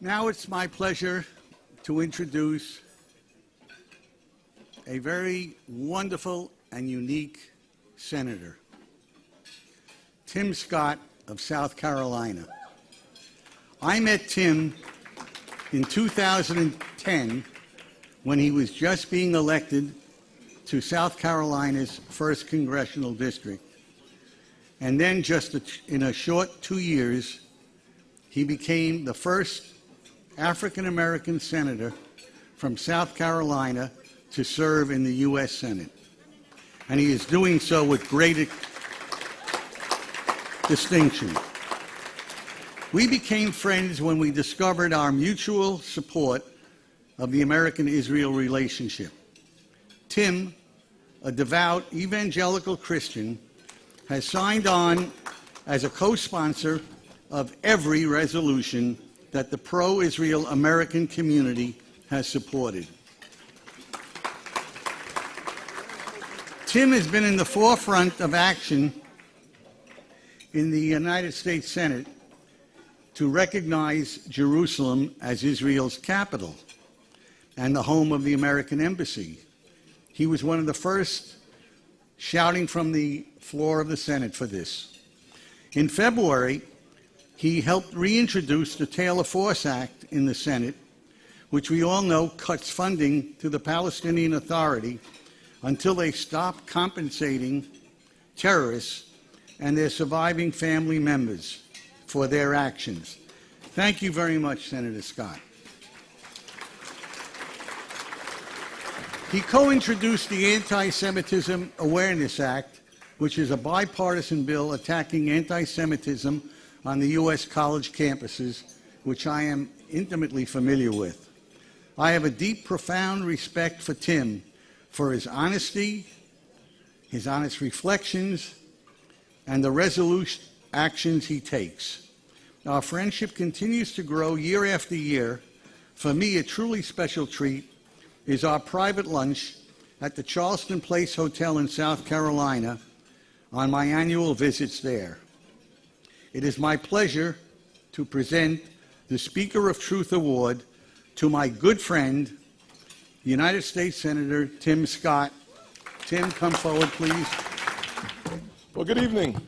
Now it's my pleasure to introduce a very wonderful and unique senator, Tim Scott of South Carolina. I met Tim in 2010 when he was just being elected to South Carolina's 1st Congressional District. And then just in a short 2 years, he became the first African-American senator from South Carolina to serve in the U.S. Senate. And he is doing so with great distinction. We became friends when we discovered our mutual support of the American-Israel relationship. Tim, a devout evangelical Christian, has signed on as a co-sponsor of every resolution that the pro-Israel American community has supported. Tim has been in the forefront of action in the United States Senate to recognize Jerusalem as Israel's capital and the home of the American embassy. He was one of the first shouting from the floor of the Senate for this. In February, he helped reintroduce the Taylor Force Act in the Senate, which we all know cuts funding to the Palestinian Authority until they stop compensating terrorists and their surviving family members for their actions. Thank you very much, Senator Scott. He co-introduced the Anti-Semitism Awareness Act, which is a bipartisan bill attacking anti-Semitism on the U.S. college campuses, which I am intimately familiar with. I have a deep, profound respect for Tim, for his honesty, his honest reflections, and the resolute actions he takes. Our friendship continues to grow year after year. For me, a truly special treat is our private lunch at the Charleston Place Hotel in South Carolina on my annual visits there. It is my pleasure to present the Speaker of Truth Award to my good friend, United States Senator Tim Scott. Tim, come forward, please. Well, good evening.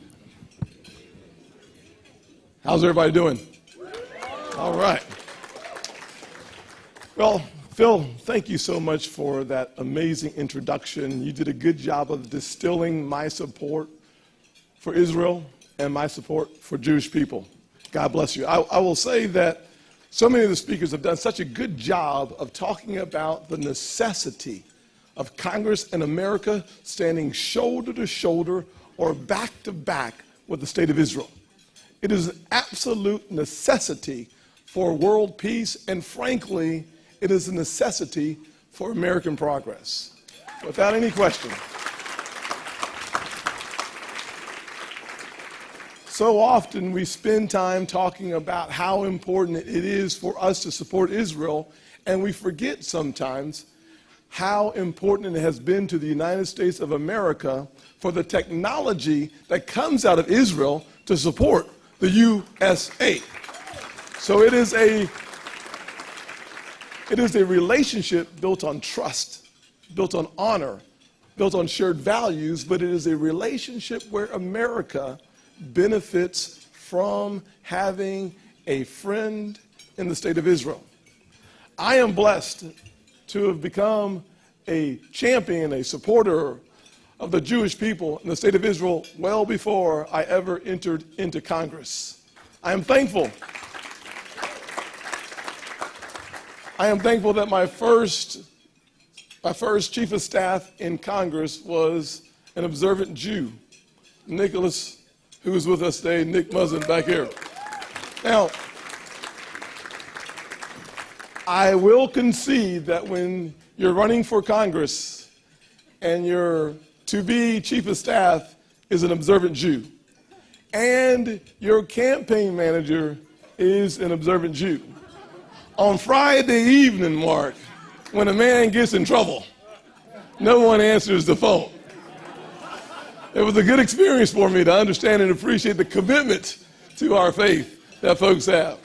How's everybody doing? All right. Well, Phil, thank you so much for that amazing introduction. You did a good job of distilling my support for Israel and my support for Jewish people. God bless you. I will say that so many of the speakers have done such a good job of talking about the necessity of Congress and America standing shoulder to shoulder or back to back with the state of Israel. It is an absolute necessity for world peace, and frankly, it is a necessity for American progress. Without any question. So often we spend time talking about how important it is for us to support Israel, and we forget sometimes how important it has been to the United States of America for the technology that comes out of Israel to support the USA. So it is a relationship built on trust, built on honor, built on shared values, but it is a relationship where America benefits from having a friend in the state of Israel. I am blessed to have become a champion, a supporter of the Jewish people in the state of Israel well before I ever entered into Congress. I am thankful. I am thankful that my first chief of staff in Congress was an observant Jew, Nicholas, who is with us today, Nick Muzzin back here. Now, I will concede that when you're running for Congress and your to-be chief of staff is an observant Jew, and your campaign manager is an observant Jew, on Friday evening, Mark, when a man gets in trouble, no one answers the phone. It was a good experience for me to understand and appreciate the commitment to our faith that folks have.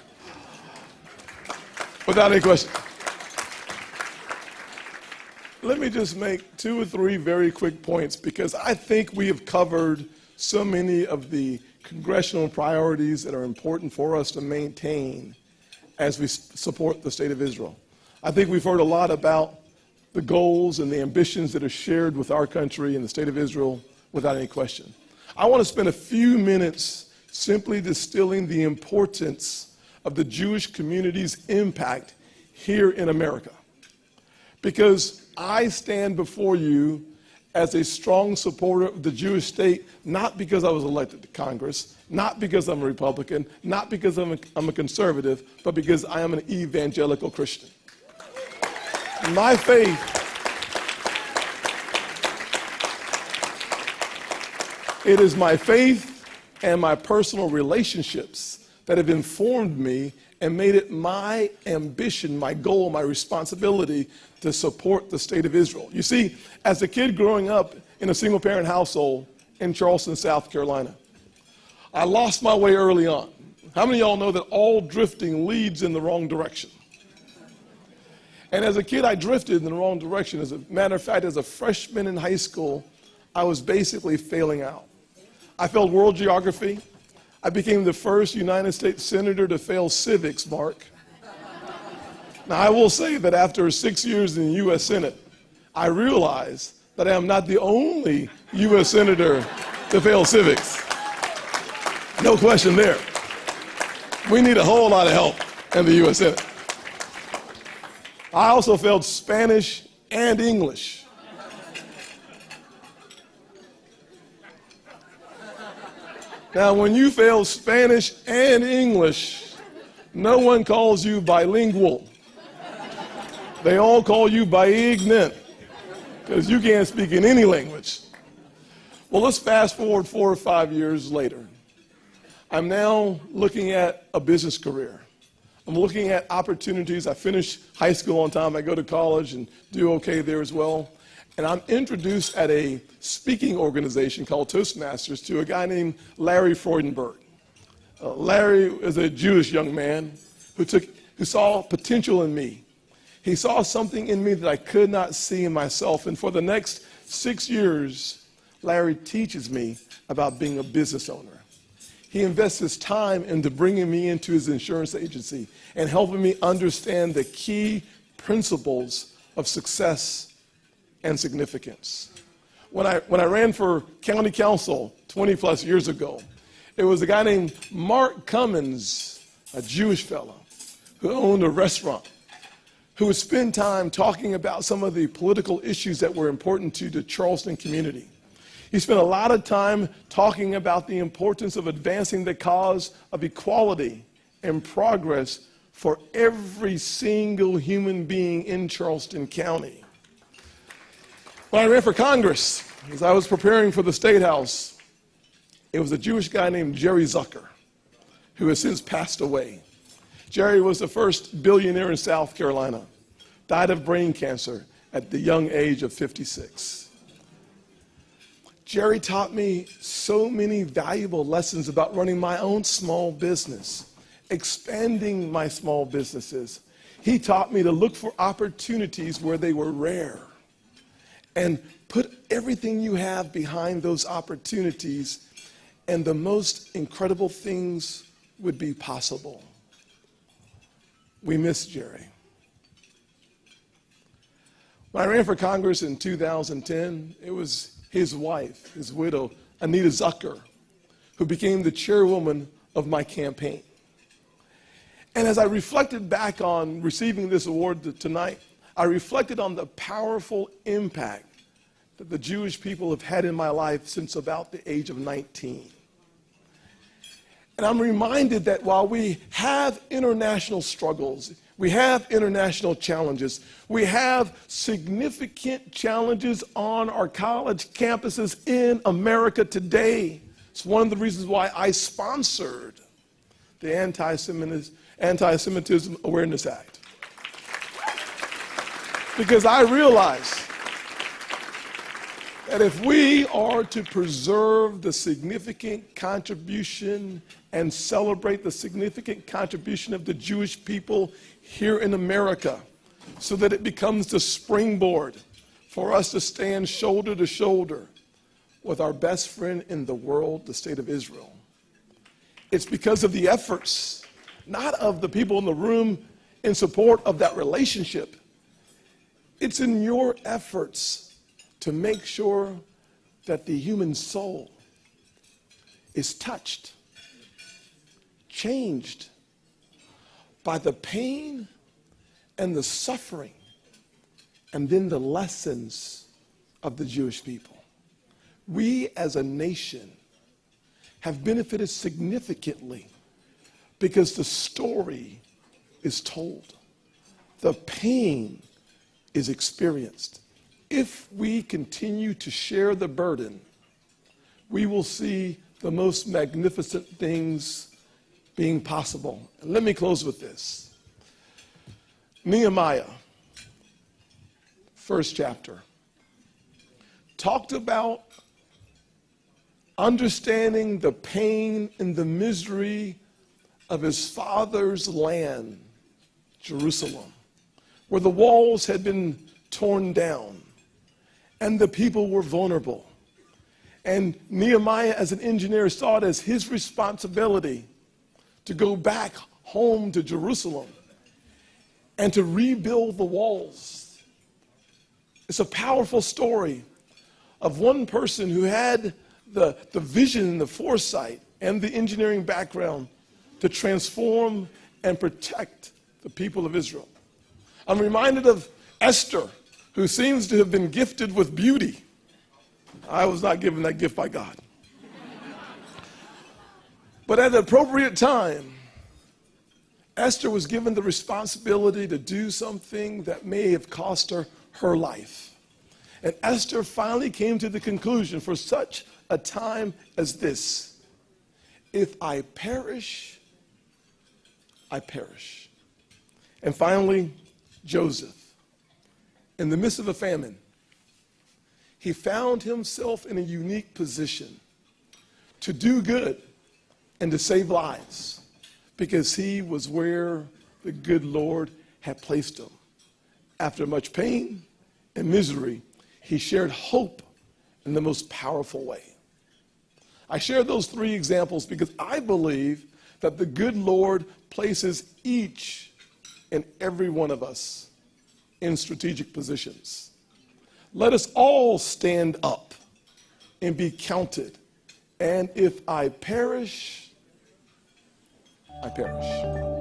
Without any question. Let me just make 2 or 3 very quick points because I think we have covered so many of the congressional priorities that are important for us to maintain as we support the state of Israel. I think we've heard a lot about the goals and the ambitions that are shared with our country and the state of Israel without any question. I want to spend a few minutes simply distilling the importance of the Jewish community's impact here in America. Because I stand before you as a strong supporter of the Jewish state, not because I was elected to Congress, not because I'm a Republican, not because I'm a conservative, but because I am an evangelical Christian. My faith it is my faith and my personal relationships that have informed me and made it my ambition, my goal, my responsibility to support the state of Israel. You see, as a kid growing up in a single-parent household in Charleston, South Carolina, I lost my way early on. How many of y'all know that all drifting leads in the wrong direction? And as a kid, I drifted in the wrong direction. As a matter of fact, as a freshman in high school, I was basically failing out. I failed world geography. I became the first United States Senator to fail civics, Mark. Now, I will say that after 6 years in the U.S. Senate, I realized that I am not the only U.S. Senator to fail civics. No question there. We need a whole lot of help in the U.S. Senate. I also failed Spanish and English. Now, when you fail Spanish and English, no one calls you bilingual. They all call you biignorant, because you can't speak in any language. Well, let's fast forward 4 or 5 years later. I'm now looking at a business career. I'm looking at opportunities. I finish high school on time. I go to college and do okay there as well. And I'm introduced at a speaking organization called Toastmasters to a guy named Larry Freudenberg. Larry is a Jewish young man who saw potential in me. He saw something in me that I could not see in myself. And for the next 6 years, Larry teaches me about being a business owner. He invests his time into bringing me into his insurance agency and helping me understand the key principles of success and significance. When I ran for county council 20 plus years ago, it was a guy named Mark Cummins, a Jewish fellow who owned a restaurant, who would spend time talking about some of the political issues that were important to the Charleston community. He spent a lot of time talking about the importance of advancing the cause of equality and progress for every single human being in Charleston County. When I ran for Congress, as I was preparing for the State House, it was a Jewish guy named Jerry Zucker, who has since passed away. Jerry was the first billionaire in South Carolina, died of brain cancer at the young age of 56. Jerry taught me so many valuable lessons about running my own small business, expanding my small businesses. He taught me to look for opportunities where they were rare and put everything you have behind those opportunities, and the most incredible things would be possible. We miss Jerry. When I ran for Congress in 2010, it was his wife, his widow, Anita Zucker, who became the chairwoman of my campaign. And as I reflected back on receiving this award tonight, I reflected on the powerful impact that the Jewish people have had in my life since about the age of 19. And I'm reminded that while we have international struggles, we have international challenges, we have significant challenges on our college campuses in America today. It's one of the reasons why I sponsored the Anti-Semitism Awareness Act. Because I realize that if we are to preserve the significant contribution and celebrate the significant contribution of the Jewish people here in America, so that it becomes the springboard for us to stand shoulder to shoulder with our best friend in the world, the state of Israel. It's because of the efforts, not of the people in the room in support of that relationship. It's in your efforts to make sure that the human soul is touched, changed by the pain and the suffering and then the lessons of the Jewish people. We as a nation have benefited significantly because the story is told. The pain is experienced. If we continue to share the burden, we will see the most magnificent things being possible. And let me close with this. Nehemiah, first chapter, talked about understanding the pain and the misery of his father's land, Jerusalem, where the walls had been torn down and the people were vulnerable. And Nehemiah, as an engineer, saw it as his responsibility to go back home to Jerusalem and to rebuild the walls. It's a powerful story of one person who had the vision and the foresight and the engineering background to transform and protect the people of Israel. I'm reminded of Esther, who seems to have been gifted with beauty. I was not given that gift by God. But at the appropriate time, Esther was given the responsibility to do something that may have cost her her life. And Esther finally came to the conclusion, for such a time as this, if I perish, I perish. And finally, Joseph, in the midst of a famine, he found himself in a unique position to do good and to save lives, because he was where the good Lord had placed him. After much pain and misery, he shared hope in the most powerful way. I share those three examples because I believe that the good Lord places each and every one of us in strategic positions. Let us all stand up and be counted. And if I perish, I perish.